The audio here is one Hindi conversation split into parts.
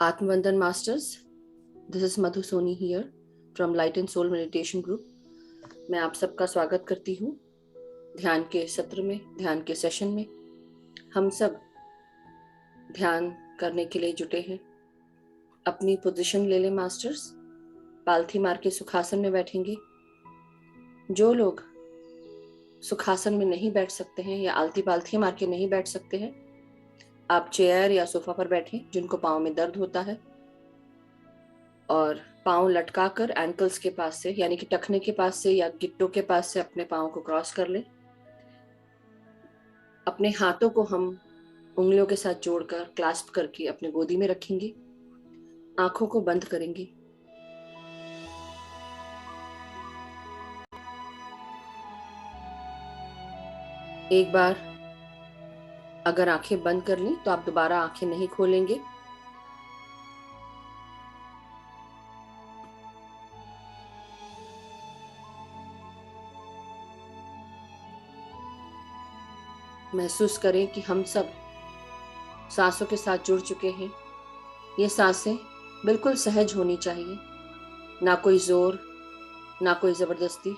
Atmanvandan Masters, this is Madhu Soni here from Light and Soul Meditation Group. मैं आप सबका स्वागत करती हूँ ध्यान के सत्र में, ध्यान के सेशन में। हम सब ध्यान करने के लिए जुटे हैं। अपनी पोजीशन ले लें मास्टर्स। पालथी मार के सुखासन में बैठेंगे। जो लोग सुखासन में नहीं बैठ सकते हैं या आलती पालथी मार के नहीं बैठ सकते हैं, आप चेयर या सोफा पर बैठें। जिनको पाँव में दर्द होता है, और पाँव लटकाकर एंकल्स के पास से, यानी कि टखने के पास से या गिट्टों के पास से अपने पाँव को क्रॉस कर लें। अपने हाथों को हम उंगलियों के साथ जोड़कर क्लास्प करके अपने गोदी में रखेंगे। आंखों को बंद करेंगे। एक बार अगर आंखें बंद कर ली तो आप दोबारा आंखें नहीं खोलेंगे। महसूस करें कि हम सब सांसों के साथ जुड़ चुके हैं। ये सांसें बिल्कुल सहज होनी चाहिए, ना कोई जोर, ना कोई जबरदस्ती,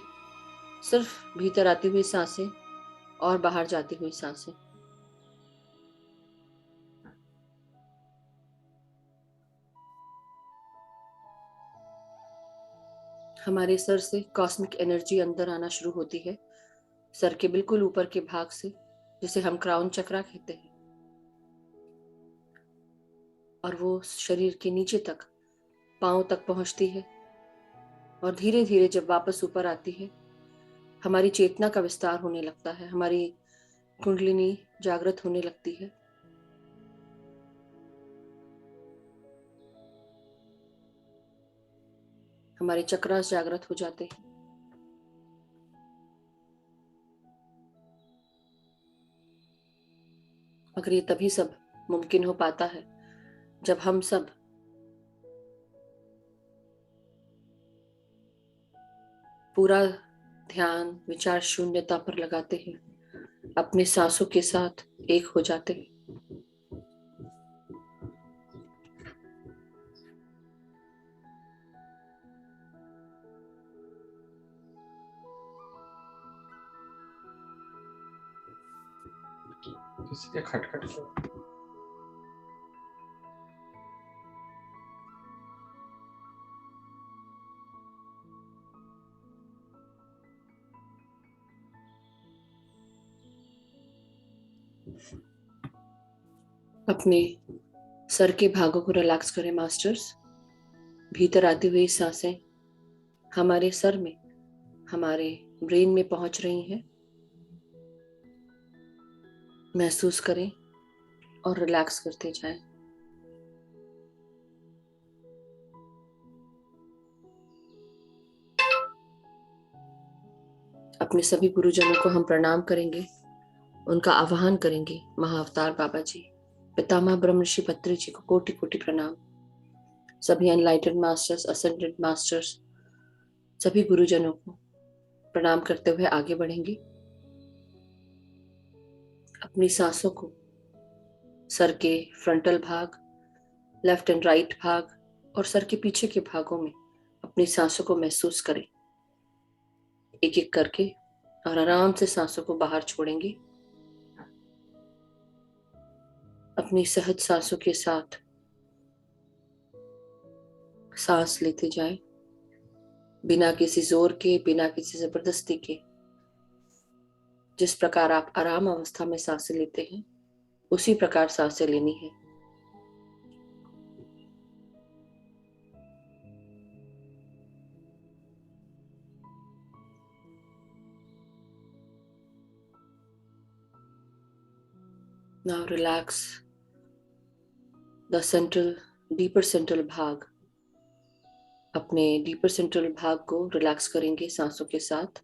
सिर्फ भीतर आती हुई सांसें और बाहर जाती हुई सांसें। हमारे सर से कॉस्मिक एनर्जी अंदर आना शुरू होती है, सर के बिल्कुल ऊपर के भाग से, जिसे हम क्राउन चक्रा कहते हैं, और वो शरीर के नीचे तक, पांव तक पहुंचती है। और धीरे धीरे जब वापस ऊपर आती है, हमारी चेतना का विस्तार होने लगता है, हमारी कुंडलिनी जागृत होने लगती है। हमारे चक्रास जागृत हो जाते हैं। मगर ये तभी सब मुमकिन हो पाता है जब हम सब पूरा ध्यान विचार शून्यता पर लगाते हैं, अपने सांसों के साथ एक हो जाते हैं। किसी के खटखट क्यों? अपने सर के भागों को रिलैक्स करें मास्टर्स। भीतर आती हुई सांसें हमारे सर में, हमारे ब्रेन में पहुंच रही हैं। महसूस करें और रिलैक्स करते जाएं। अपने सभी गुरुजनों को हम प्रणाम करेंगे, उनका आह्वान करेंगे। महाअवतार बाबा जी, पितामह ब्रह्म ऋषि पत्री जी को कोटि कोटि प्रणाम। सभी एनलाइटेड मास्टर्स, असेंडेड मास्टर्स, सभी गुरुजनों को प्रणाम करते हुए आगे बढ़ेंगे। अपनी सांसों को सर के फ्रंटल भाग, लेफ्ट एंड राइट भाग और सर के पीछे के भागों में अपनी सांसों को महसूस करें, एक एक करके, और आराम से सांसों को बाहर छोड़ेंगे। अपनी सहज सांसों के साथ सांस लेते जाएं, बिना किसी जोर के, बिना किसी जबरदस्ती के। जिस प्रकार आप आराम अवस्था में सांसें लेते हैं, उसी प्रकार सांसें लेनी है। Now relax the central, deeper central भाग। अपने डीपर सेंट्रल भाग को रिलैक्स करेंगे सांसों के साथ,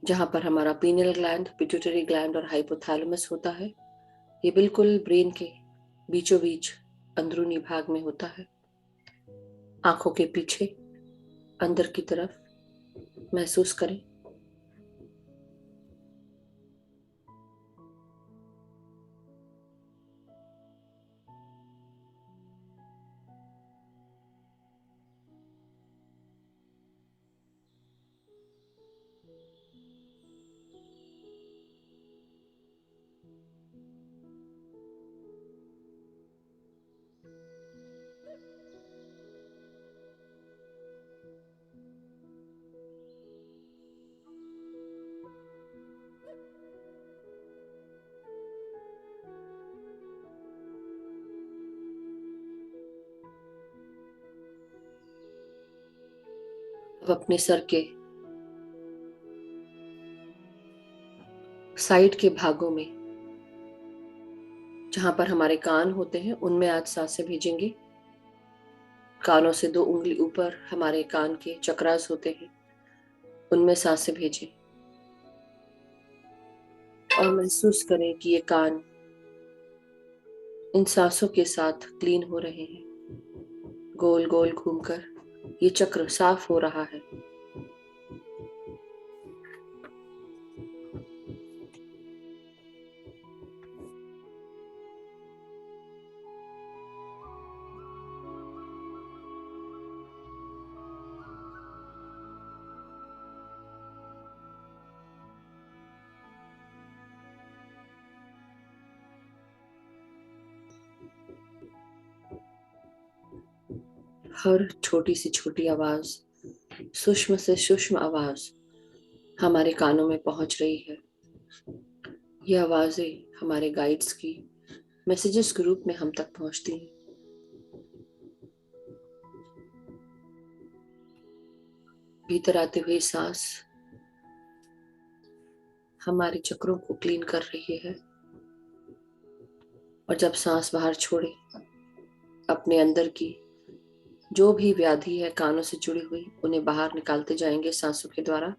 जहां पर हमारा पीनियल ग्लैंड, पिट्यूटरी ग्लैंड और हाइपोथैलेमस होता है। ये बिल्कुल ब्रेन के बीचों बीच अंदरूनी भाग में होता है, आंखों के पीछे अंदर की तरफ। महसूस करें। अब अपने सर के साइड के भागों में, जहां पर हमारे कान होते हैं, उनमें आज सांसें भेजेंगे। कानों से 2 उंगली ऊपर हमारे कान के चक्रास होते हैं, उनमें सांसें भेजें और महसूस करें कि ये कान इन सांसों के साथ क्लीन हो रहे हैं। गोल गोल घूमकर ये चक्र साफ हो रहा है। हर छोटी से छोटी आवाज, सूक्ष्म से सूक्ष्म आवाज हमारे कानों में पहुंच रही है। ये आवाजें हमारे गाइड्स की मैसेजेस के रूप में हम तक पहुंचती हैं। भीतर आते हुए सांस हमारे चक्रों को क्लीन कर रही है, और जब सांस बाहर छोड़े, अपने अंदर की जो भी व्याधि है कानों से जुड़ी हुई, उन्हें बाहर निकालते जाएंगे सांसों के द्वारा।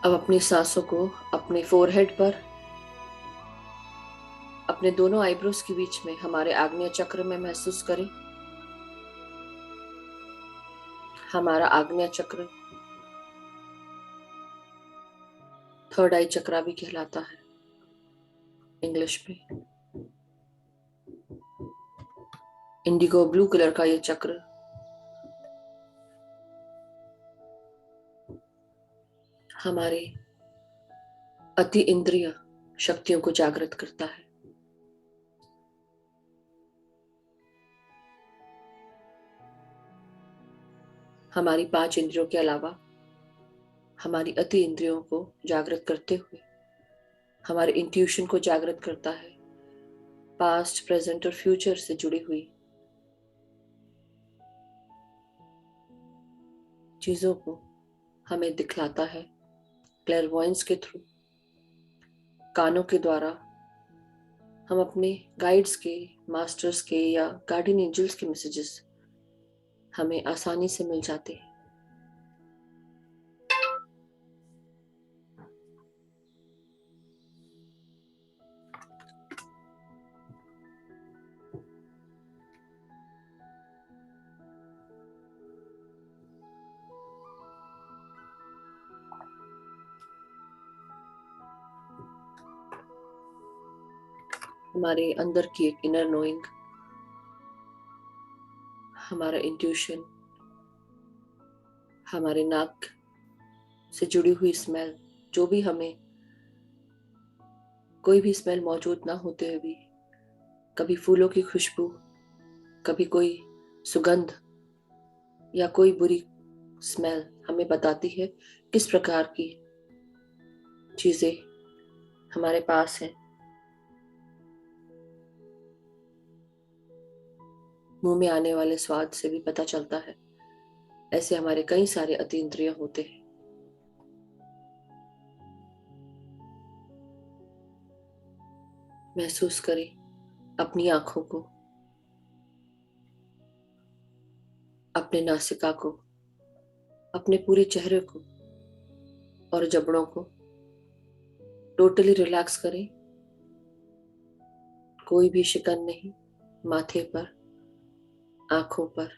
अब अपनी सांसों को अपने फोरहेड पर, अपने दोनों आईब्रोज के बीच में, हमारे आग्नेय चक्र में महसूस करें। हमारा आग्नेय चक्र थर्ड आई चक्रा भी कहलाता है इंग्लिश में। इंडिगो ब्लू कलर का ये चक्र हमारे अति इंद्रिय शक्तियों को जागृत करता है। हमारी 5 इंद्रियों के अलावा हमारी अति इंद्रियों को जागृत करते हुए हमारे इंट्यूशन को जागृत करता है। पास्ट, प्रेजेंट और फ्यूचर से जुड़ी हुई चीजों को हमें दिखलाता है क्लेयरवॉयंस के थ्रू। कानों के द्वारा हम अपने गाइड्स के, मास्टर्स के या गार्डियन एंजल्स के मैसेजेस हमें आसानी से मिल जाते हैं। हमारे अंदर की एक इनर नोइंग, हमारा इंट्यूशन, हमारे नाक से जुड़ी हुई स्मेल, जो भी हमें कोई भी स्मेल मौजूद ना होते हुए भी, कभी फूलों की खुशबू, कभी कोई सुगंध या कोई बुरी स्मेल हमें बताती है किस प्रकार की चीजें हमारे पास हैं। मुंह में आने वाले स्वाद से भी पता चलता है। ऐसे हमारे कई सारे अतीन्द्रिय होते हैं। महसूस करें अपनी आंखों को, अपने नासिका को, अपने पूरे चेहरे को और जबड़ों को टोटली रिलैक्स करें। कोई भी शिकन नहीं माथे पर, आंखों पर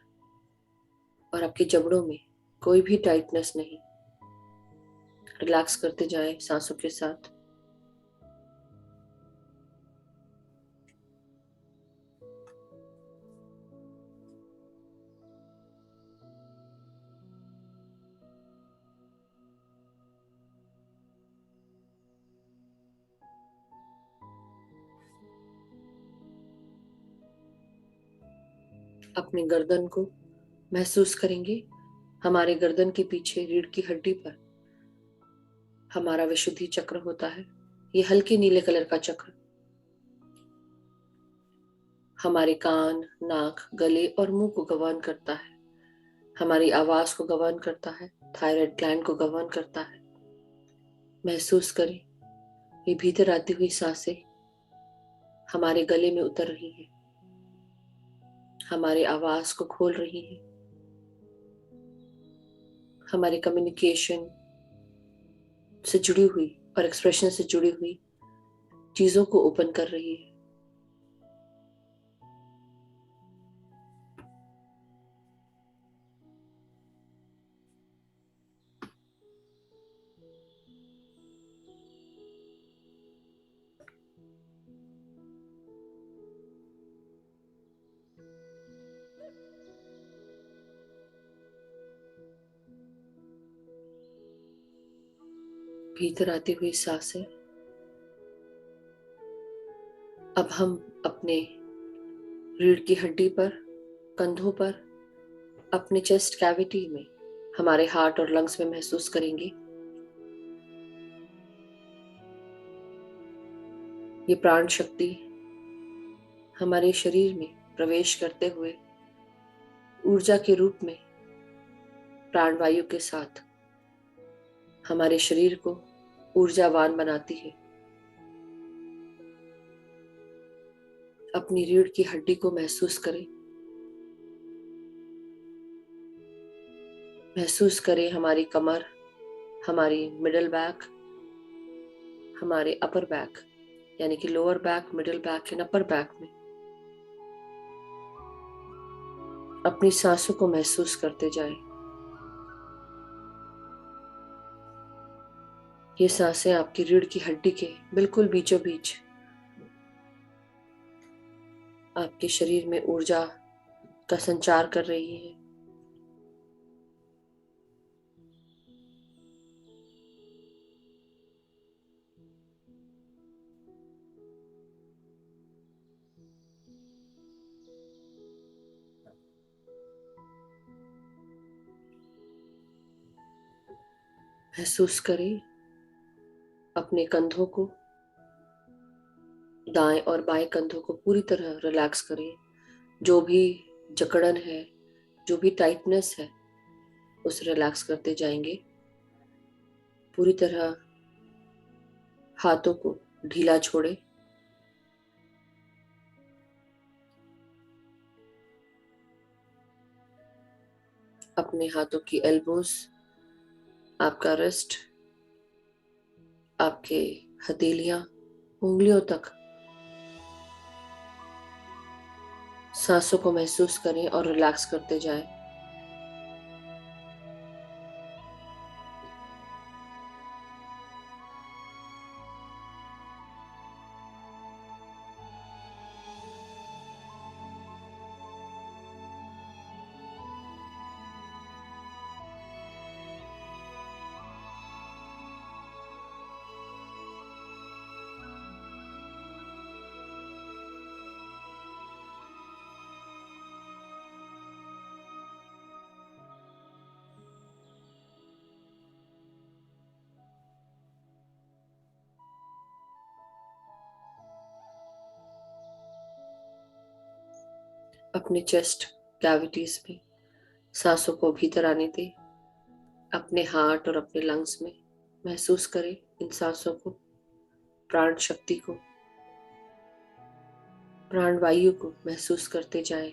और आपके जबड़ों में कोई भी टाइटनेस नहीं। रिलैक्स करते जाएं सांसों के साथ। अपने गर्दन को महसूस करेंगे। हमारे गर्दन के पीछे रीढ़ की हड्डी पर हमारा विशुद्धि चक्र होता है। ये हल्के नीले कलर का चक्र हमारे कान, नाक, गले और मुंह को गवर्न करता है। हमारी आवाज को गवर्न करता है। थायराइड ग्लैंड को गवर्न करता है। महसूस करें, ये भीतर आती हुई सांसें हमारे गले में उतर रही है, हमारी आवाज को खोल रही है, हमारे कम्युनिकेशन से जुड़ी हुई और एक्सप्रेशन से जुड़ी हुई चीजों को ओपन कर रही है। भीतर आती हुई सांसें अब हम अपने रीढ़ की हड्डी पर, कंधों पर, अपने चेस्ट कैविटी में, हमारे हार्ट और लंग्स में महसूस करेंगे। ये प्राण शक्ति हमारे शरीर में प्रवेश करते हुए ऊर्जा के रूप में प्राणवायु के साथ हमारे शरीर को ऊर्जावान बनाती है। अपनी रीढ़ की हड्डी को महसूस करें। महसूस करें हमारी कमर, हमारी मिडिल बैक, हमारे अपर बैक, यानी कि lower back, middle back and upper back में अपनी सांसों को महसूस करते जाएं। ये सांसें आपकी रीढ़ की हड्डी के बिल्कुल बीचों बीच आपके शरीर में ऊर्जा का संचार कर रही है। महसूस करें अपने कंधों को, दाएं और बाएं कंधों को पूरी तरह रिलैक्स करें। जो भी जकड़न है, जो भी टाइटनेस है, उसे रिलैक्स करते जाएंगे। पूरी तरह हाथों को ढीला छोड़े। अपने हाथों की एल्बोज, आपका रिस्ट, आपके हथेलियां, उंगलियों तक सांसों को महसूस करें और रिलैक्स करते जाएं। अपने चेस्ट कैविटीज में सांसों को भीतर आने दें। अपने हार्ट और अपने लंग्स में महसूस करें इन सांसों को, प्राण शक्ति को, प्राण वायु को महसूस करते जाएं।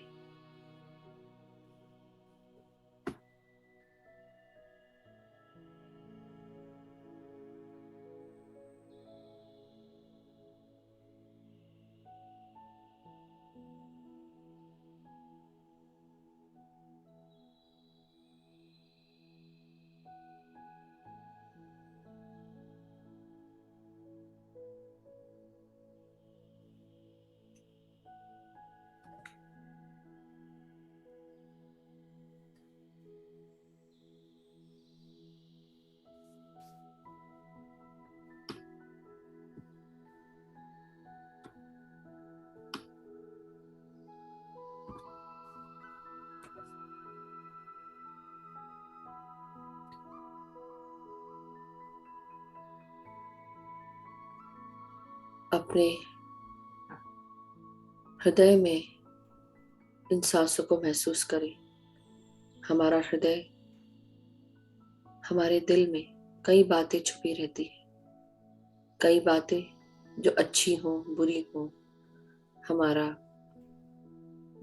अपने हृदय में इन सांसों को महसूस करें। हमारा हृदय, हमारे दिल में कई बातें छुपी रहती हैं, कई बातें जो अच्छी हो बुरी हो। हमारा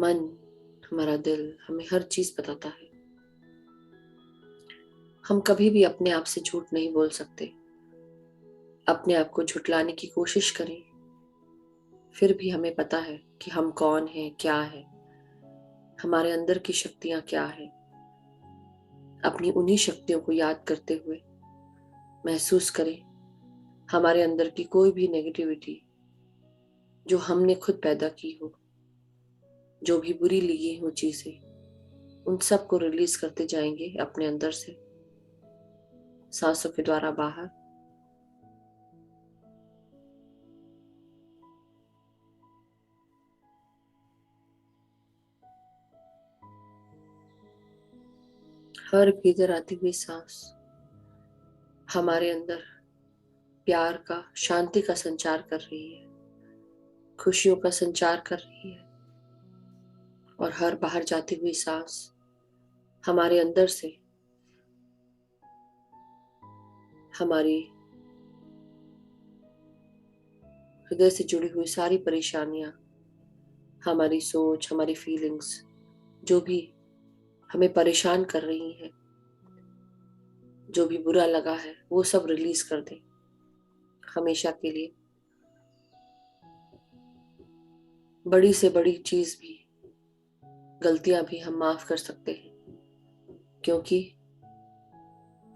मन, हमारा दिल हमें हर चीज बताता है। हम कभी भी अपने आप से झूठ नहीं बोल सकते। अपने आप को झुठलाने की कोशिश करें, फिर भी हमें पता है कि हम कौन हैं, क्या है, हमारे अंदर की शक्तियां क्या है। अपनी उन्हीं शक्तियों को याद करते हुए महसूस करें हमारे अंदर की कोई भी नेगेटिविटी जो हमने खुद पैदा की हो, जो भी बुरी लगी हो चीजें, उन सब को रिलीज करते जाएंगे अपने अंदर से, सांसों के द्वारा बाहर। हर भीतर आती हुई सांस हमारे अंदर प्यार का, शांति का संचार कर रही है, खुशियों का संचार कर रही है। और हर बाहर जाती हुई सांस हमारे अंदर से हमारी हृदय से जुड़ी हुई सारी परेशानियां, हमारी सोच, हमारी फीलिंग्स, जो भी हमें परेशान कर रही हैं, जो भी बुरा लगा है, वो सब रिलीज कर दें हमेशा के लिए। बड़ी से बड़ी चीज भी, गलतियां भी हम माफ कर सकते हैं, क्योंकि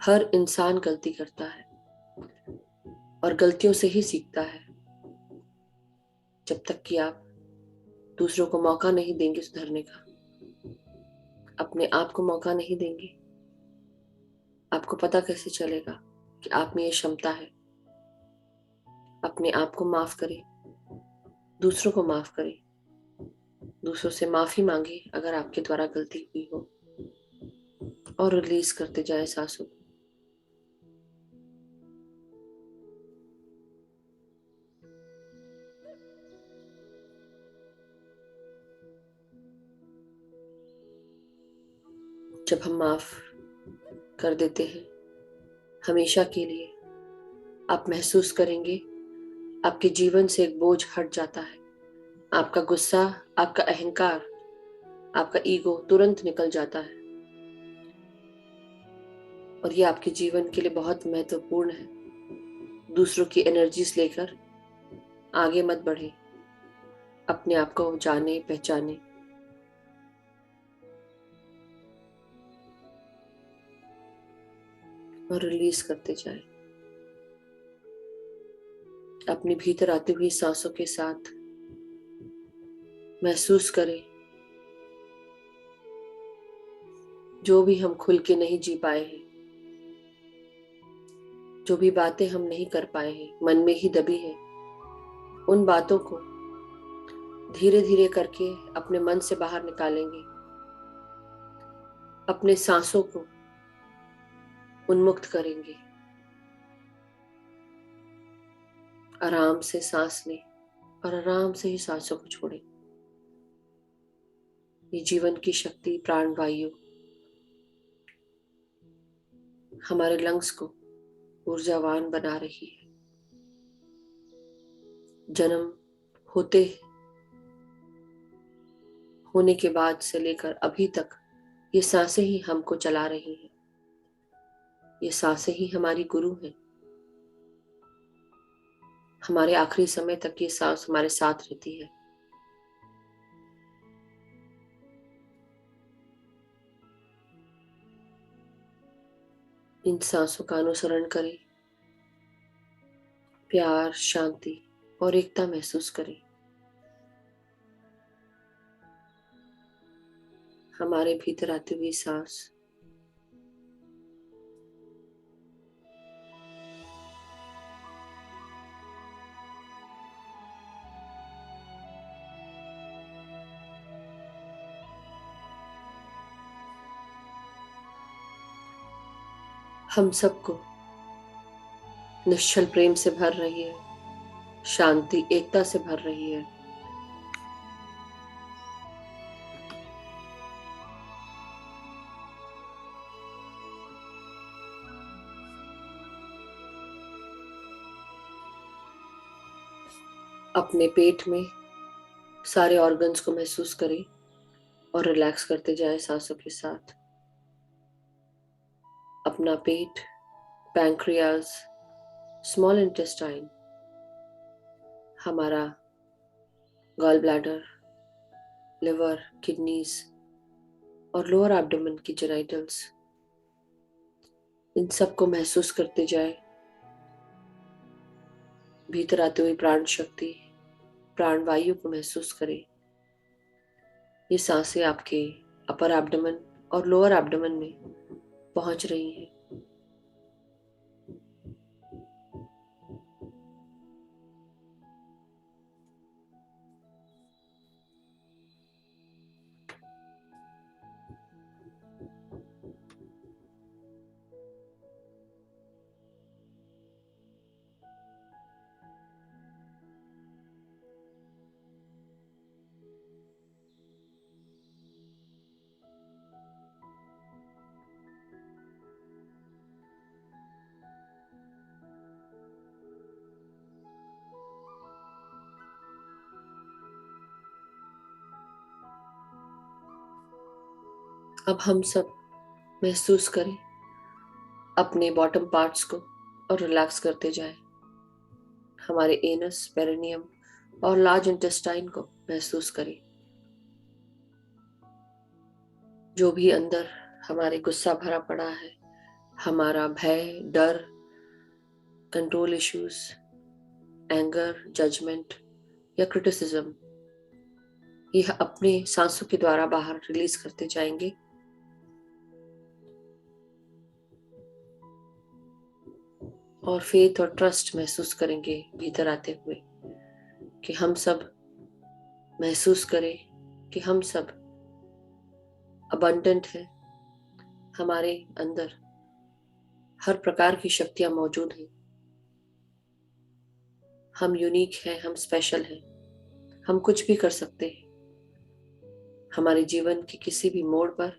हर इंसान गलती करता है और गलतियों से ही सीखता है। जब तक कि आप दूसरों को मौका नहीं देंगे सुधरने का, अपने आप को मौका नहीं देंगे, आपको पता कैसे चलेगा कि आप में ये क्षमता है। अपने आप को माफ करें, दूसरों को माफ करें, दूसरों से माफी मांगे अगर आपके द्वारा गलती हुई हो, और रिलीज करते जाए सांसों को। जब हम माफ कर देते हैं हमेशा के लिए, आप महसूस करेंगे आपके जीवन से एक बोझ हट जाता है। आपका गुस्सा, आपका अहंकार, आपका ईगो तुरंत निकल जाता है। और ये आपके जीवन के लिए बहुत महत्वपूर्ण है। दूसरों की एनर्जीज लेकर आगे मत बढ़े, अपने आप को जाने पहचाने। और रिलीज करते जाए। अपने भीतर आती हुई सांसों के साथ महसूस करें जो भी हम खुल के नहीं जी पाए हैं, जो भी बातें हम नहीं कर पाए हैं, मन में ही दबी है, उन बातों को धीरे धीरे करके अपने मन से बाहर निकालेंगे। अपने सांसों को उन्मुक्त करेंगे। आराम से सांस लें और आराम से ही सांसों को छोड़ें। ये जीवन की शक्ति, प्राण वायु हमारे लंग्स को ऊर्जावान बना रही है। जन्म होने के बाद से लेकर अभी तक ये सांसें ही हमको चला रही हैं। ये सांसें ही हमारी गुरु हैं। हमारे आखिरी समय तक ये सांस हमारे साथ रहती है। इन सांसों का अनुसरण करें, प्यार, शांति और एकता महसूस करें। हमारे भीतर आती हुई सांस हम सबको निश्चल प्रेम से भर रही है, शांति एकता से भर रही है। अपने पेट में सारे ऑर्गन्स को महसूस करें और रिलैक्स करते जाएं सांसों के साथ। अपना पेट, पैंक्रियाज, स्मॉल इंटेस्टाइन, हमारा गॉल ब्लैडर, लिवर, किडनीज और लोअर एब्डोमेन की जेनाइटल्स, इन सब को महसूस करते जाएं। भीतर आते हुए प्राण शक्ति, प्राण वायु को महसूस करें। ये सांसें आपके अपर एब्डोमेन और लोअर एब्डोमेन में पहुंच रही हैं। अब हम सब महसूस करें अपने बॉटम पार्ट्स को और रिलैक्स करते जाएं। हमारे एनस, पेरिनियम और लार्ज इंटेस्टाइन को महसूस करें। जो भी अंदर हमारे गुस्सा भरा पड़ा है, हमारा भय, डर, कंट्रोल इश्यूज, एंगर, जजमेंट या क्रिटिसिज्म, यह अपने सांसों के द्वारा बाहर रिलीज करते जाएंगे। और फेथ और ट्रस्ट महसूस करेंगे भीतर आते हुए कि हम सब महसूस करें कि हम सब अबंडेंट हैं। हमारे अंदर हर प्रकार की शक्तियां मौजूद हैं। हम यूनिक हैं, हम स्पेशल हैं, हम कुछ भी कर सकते हैं। हमारे जीवन के किसी भी मोड़ पर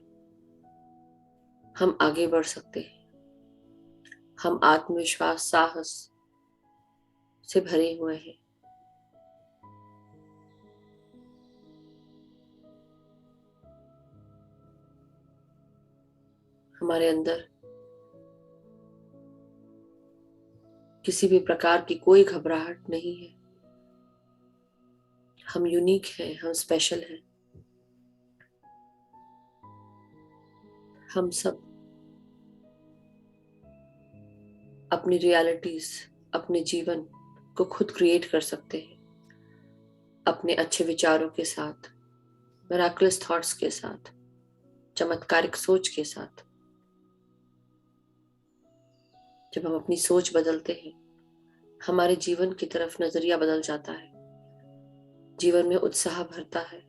हम आगे बढ़ सकते हैं। हम आत्मविश्वास, साहस से भरे हुए हैं। हमारे अंदर किसी भी प्रकार की कोई घबराहट नहीं है। हम यूनिक हैं, हम स्पेशल हैं। हम सब अपनी रियलिटीज, अपने जीवन को खुद क्रिएट कर सकते हैं अपने अच्छे विचारों के साथ, मिराकुलस थॉट्स के साथ, चमत्कारिक सोच के साथ। जब हम अपनी सोच बदलते हैं, हमारे जीवन की तरफ नजरिया बदल जाता है। जीवन में उत्साह भरता है।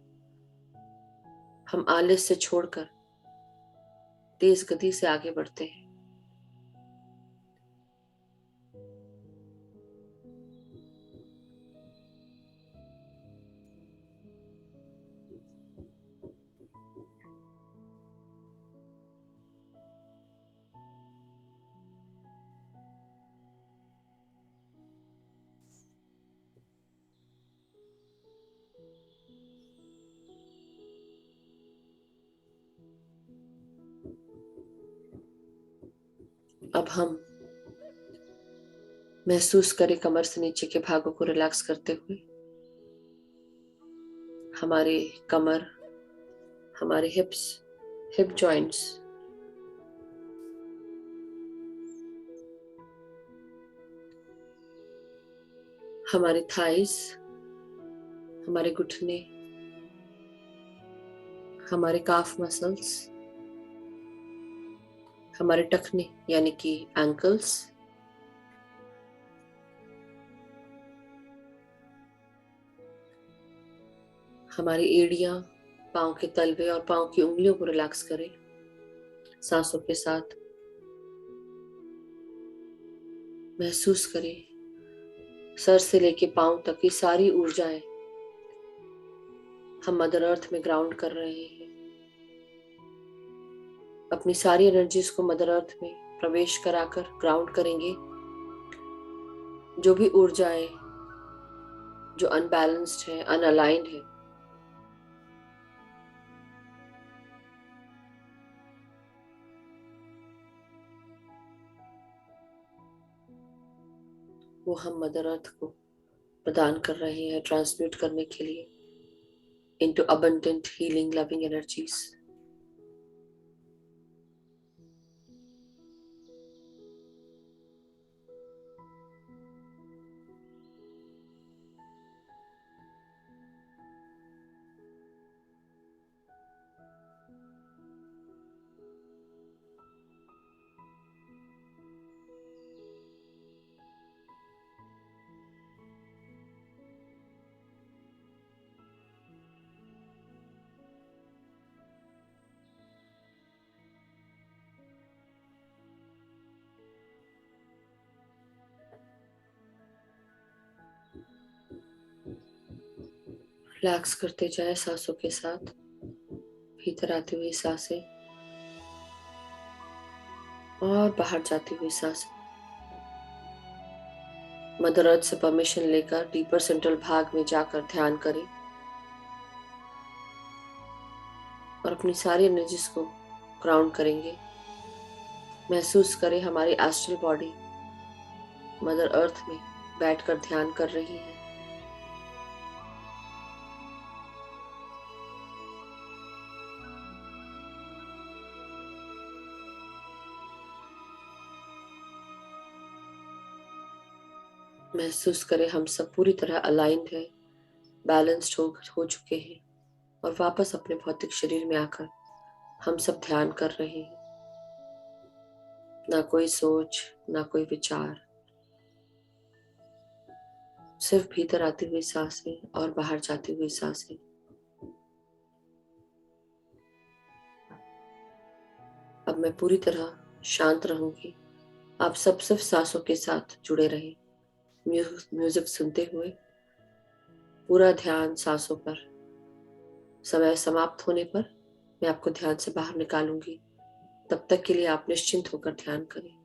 हम आलस्य से छोड़कर तेज गति से आगे बढ़ते हैं। अब हम महसूस करें कमर से नीचे के भागों को रिलैक्स करते हुए। हमारे कमर, हमारे हिप्स, हिप जॉइंट्स, हमारे थाइस, हमारे घुटने, हमारे काफ मसल्स, हमारे टखने यानी कि एंकल्स, हमारी एड़ियां, पांव के तलवे और पांव की उंगलियों को रिलैक्स करें सांसों के साथ। महसूस करें सर से लेके पांव तक की सारी ऊर्जाएं हम मदर अर्थ में ग्राउंड कर रहे हैं। अपनी सारी एनर्जीज को मदर अर्थ में प्रवेश कराकर ग्राउंड करेंगे। जो भी ऊर्जाएं जो अनबैलेंस्ड है, अनअलाइंड है, वो हम मदर अर्थ को प्रदान कर रहे हैं ट्रांसम्यूट करने के लिए into abundant healing loving energies. Relax करते जाए सांसों के साथ। भीतर आती हुई सांसें और बाहर जाती हुई सांसें। मदर अर्थ से परमिशन लेकर डीपर सेंट्रल भाग में जाकर ध्यान करें और अपनी सारी एनर्जीज को ग्राउंड करेंगे। महसूस करें हमारी एस्ट्रल बॉडी मदर अर्थ में बैठकर ध्यान कर रही है। महसूस करें हम सब पूरी तरह अलाइंड है, बैलेंस्ड हो चुके हैं और वापस अपने भौतिक शरीर में आकर हम सब ध्यान कर रहे हैं। ना कोई सोच, ना कोई विचार, सिर्फ भीतर आती हुई सांसें और बाहर जाती हुई सांसें। अब मैं पूरी तरह शांत रहूंगी। आप सब सिर्फ सांसों के साथ जुड़े रहें, म्यूजिक सुनते हुए। पूरा ध्यान सांसों पर। समय समाप्त होने पर मैं आपको ध्यान से बाहर निकालूंगी। तब तक के लिए आप निश्चिंत होकर ध्यान करें।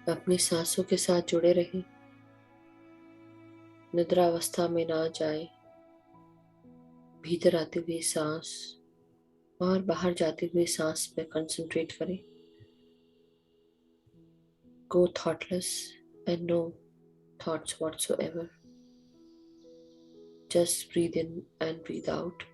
अपनी सांसों के साथ जुड़े रहें, निद्रावस्था में ना जाए। भीतर आती हुई सांस और बाहर जाती हुई सांस पे कंसंट्रेट करें। Go thoughtless and no thoughts whatsoever. Just breathe in and breathe out.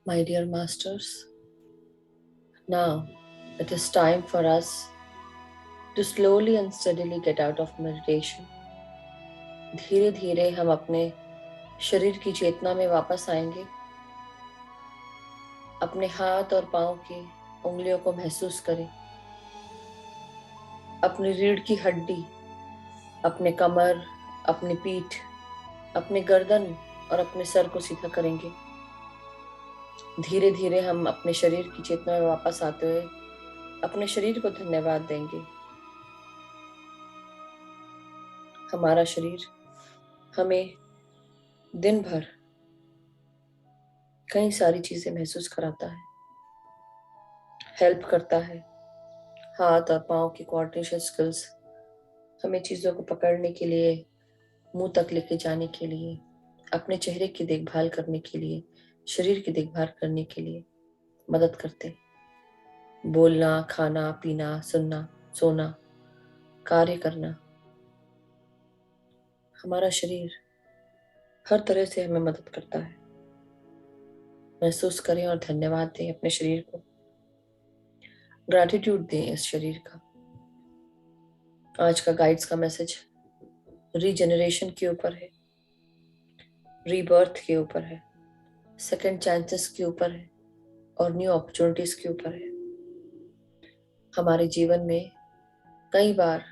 My dear masters, now it is time for us to slowly and steadily get out of meditation. धीरे धीरे हम अपने शरीर की चेतना में वापस आएंगे। अपने हाथ और पांव की उंगलियों को महसूस करें। अपनी रीढ़ की हड्डी, अपने कमर, अपनी पीठ, अपने गर्दन और अपने सर को सीधा करेंगे। धीरे धीरे हम अपने शरीर की चेतना में वापस आते हुए अपने शरीर को धन्यवाद देंगे। हमारा शरीर हमें दिन भर कई सारी चीजें महसूस कराता है, हेल्प करता है। हाथ और पांव की कोऑर्डिनेशन स्किल्स हमें चीजों को पकड़ने के लिए, मुंह तक लेके जाने के लिए, अपने चेहरे की देखभाल करने के लिए, शरीर की देखभाल करने के लिए मदद करते हैं। बोलना, खाना, पीना, सुनना, सोना, कार्य करना, हमारा शरीर हर तरह से हमें मदद करता है। महसूस करें और धन्यवाद दें अपने शरीर को, ग्रैटिट्यूड दें इस शरीर का। आज का गाइड्स का मैसेज रीजेनरेशन के ऊपर है, रीबर्थ के ऊपर है, सेकंड चांसेस के ऊपर है और न्यू अपॉर्चुनिटीज के ऊपर है। हमारे जीवन में कई बार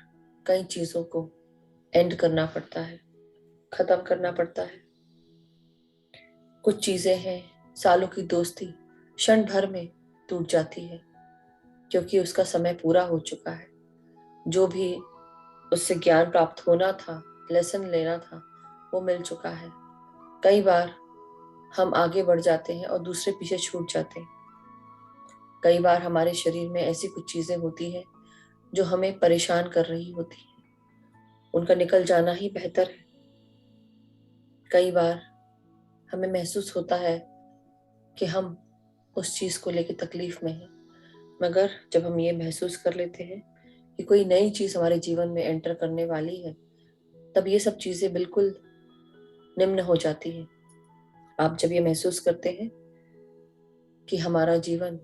कई चीजों को एंड करना पड़ता है, खत्म करना पड़ता है। कुछ चीजें हैं, सालों की दोस्ती क्षण भर में टूट जाती है क्योंकि उसका समय पूरा हो चुका है। जो भी उससे ज्ञान प्राप्त होना था, लेसन लेना था, वो मिल चुका है। कई बार हम आगे बढ़ जाते हैं और दूसरे पीछे छूट जाते हैं। कई बार हमारे शरीर में ऐसी कुछ चीजें होती हैं जो हमें परेशान कर रही होती हैं, उनका निकल जाना ही बेहतर है। कई बार हमें महसूस होता है कि हम उस चीज को लेकर तकलीफ में हैं, मगर जब हम ये महसूस कर लेते हैं कि कोई नई चीज हमारे जीवन में एंटर करने वाली है, तब ये सब चीजें बिल्कुल निम्न हो जाती हैं। आप जब ये महसूस करते हैं कि हमारा जीवन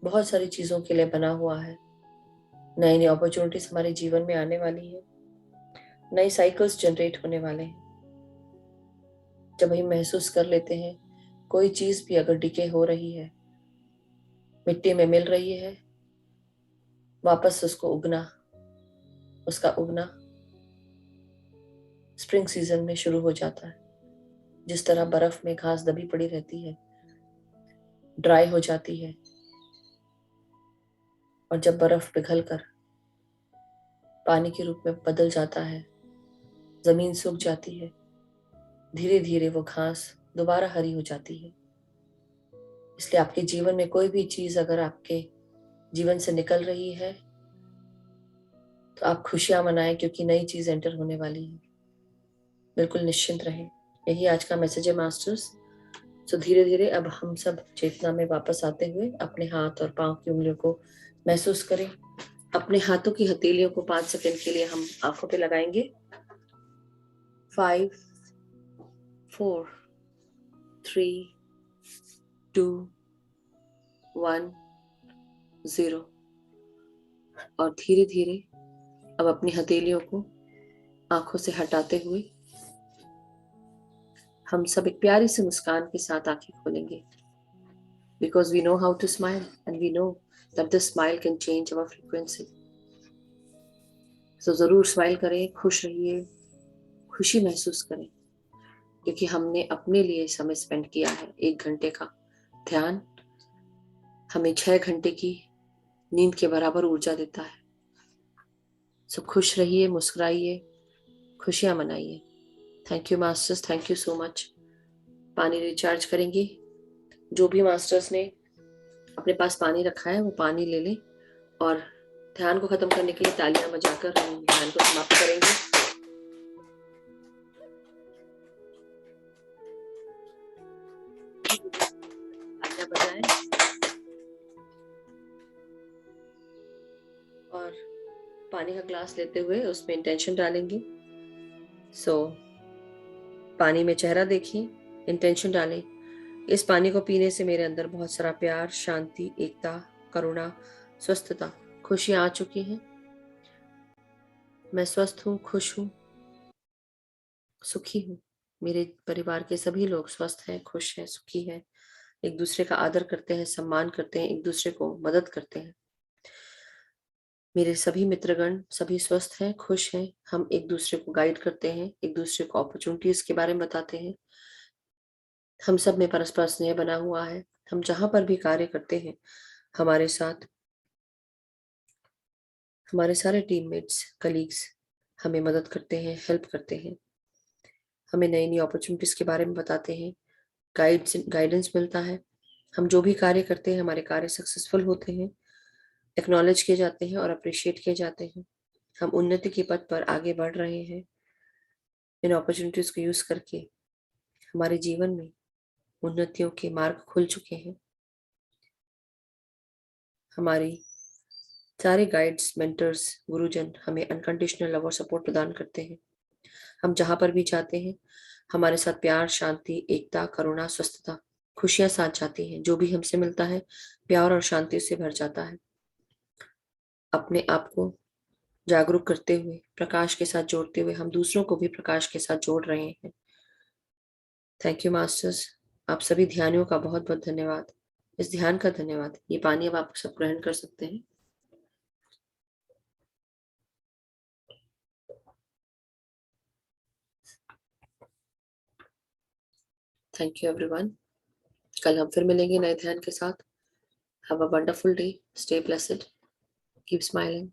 बहुत सारी चीजों के लिए बना हुआ है, नई नई अपॉर्चुनिटीज हमारे जीवन में आने वाली है, नए साइकिल्स जनरेट होने वाले हैं, जब हम महसूस कर लेते हैं कोई चीज भी अगर डिके हो रही है, मिट्टी में मिल रही है, वापस उसको उसका उगना स्प्रिंग सीजन में शुरू हो जाता है। जिस तरह बर्फ में घास दबी पड़ी रहती है, ड्राई हो जाती है, और जब बर्फ पिघलकर पानी के रूप में बदल जाता है, जमीन सूख जाती है, धीरे धीरे वो घास दोबारा हरी हो जाती है। इसलिए आपके जीवन में कोई भी चीज अगर आपके जीवन से निकल रही है तो आप खुशियां मनाएं, क्योंकि नई चीज एंटर होने वाली है। बिल्कुल निश्चिंत रहें। यही आज का मैसेज है मास्टर्स। सो धीरे धीरे अब हम सब चेतना में वापस आते हुए अपने हाथ और पांव की उंगलियों को महसूस करें। अपने हाथों की हथेलियों को 5 सेकंड के लिए हम आंखों पे लगाएंगे। 5, 4, 3, 2, 1, 0 और धीरे धीरे अब अपनी हथेलियों को आंखों से हटाते हुए हम सब एक प्यारी सी मुस्कान के साथ आंखें खोलेंगे। Because we know how to smile and we know that this smile can change our frequency. So जरूर स्माइल करें, खुश रहिए, खुशी महसूस करें, क्योंकि हमने अपने लिए समय स्पेंड किया है। 1 घंटे का ध्यान हमें 6 घंटे की नींद के बराबर ऊर्जा देता है। सो खुश रहिए, मुस्कुराइए, खुशियां मनाइए। Thank you masters, thank you so much. पानी रिचार्ज करेंगे। जो भी मास्टर्स ने अपने पास पानी रखा है वो पानी ले लें और ध्यान को खत्म करने के लिए तालियां बजाकर हम ध्यान को समाप्त करेंगे। तालियां बजाएं और पानी का ग्लास लेते हुए उसमें इंटेंशन डालेंगे। सो पानी में चेहरा देखिए, इंटेंशन डालें इस पानी को पीने से मेरे अंदर बहुत सारा प्यार, शांति, एकता, करुणा, स्वस्थता, खुशियां आ चुकी हैं। मैं स्वस्थ हूँ, खुश हूँ, सुखी हूँ। मेरे परिवार के सभी लोग स्वस्थ हैं, खुश हैं, सुखी हैं, एक दूसरे का आदर करते हैं, सम्मान करते हैं, एक दूसरे को मदद करते हैं। मेरे सभी मित्रगण सभी स्वस्थ हैं, खुश हैं। हम एक दूसरे को गाइड करते हैं, एक दूसरे को अपॉर्चुनिटीज के बारे में बताते हैं। हम सब में परस्पर स्नेह बना हुआ है। हम जहां पर भी कार्य करते हैं, हमारे साथ हमारे सारे टीममेट्स, कलीग्स हमें मदद करते हैं, हेल्प करते हैं, हमें नई नई अपॉर्चुनिटीज के बारे में बताते हैं, गाइडेंस मिलता है। हम जो भी कार्य करते हैं, हमारे कार्य सक्सेसफुल होते हैं, एक्नॉलेज किए जाते हैं और अप्रिशिएट किए जाते हैं। हम उन्नति के पथ पर आगे बढ़ रहे हैं। इन अपॉर्चुनिटीज को यूज करके हमारे जीवन में उन्नतियों के मार्ग खुल चुके हैं। हमारी सारे गाइड्स, मेंटर्स, गुरुजन हमें अनकंडीशनल लव और सपोर्ट प्रदान करते हैं। हम जहां पर भी जाते हैं, हमारे साथ प्यार, शांति, एकता, करुणा, स्वस्थता, खुशियां साथ जाती हैं। जो भी हमसे मिलता है, प्यार और शांति से भर जाता है। अपने आप को जागरूक करते हुए, प्रकाश के साथ जोड़ते हुए, हम दूसरों को भी प्रकाश के साथ जोड़ रहे हैं। Thank you masters. आप सभी ध्यानियों का बहुत बहुत धन्यवाद। इस ध्यान का धन्यवाद। ये पानी अब आप सब ग्रहण कर सकते हैं। Thank you everyone. कल हम फिर मिलेंगे नए ध्यान के साथ। Have a wonderful day, stay blessed, keep smiling.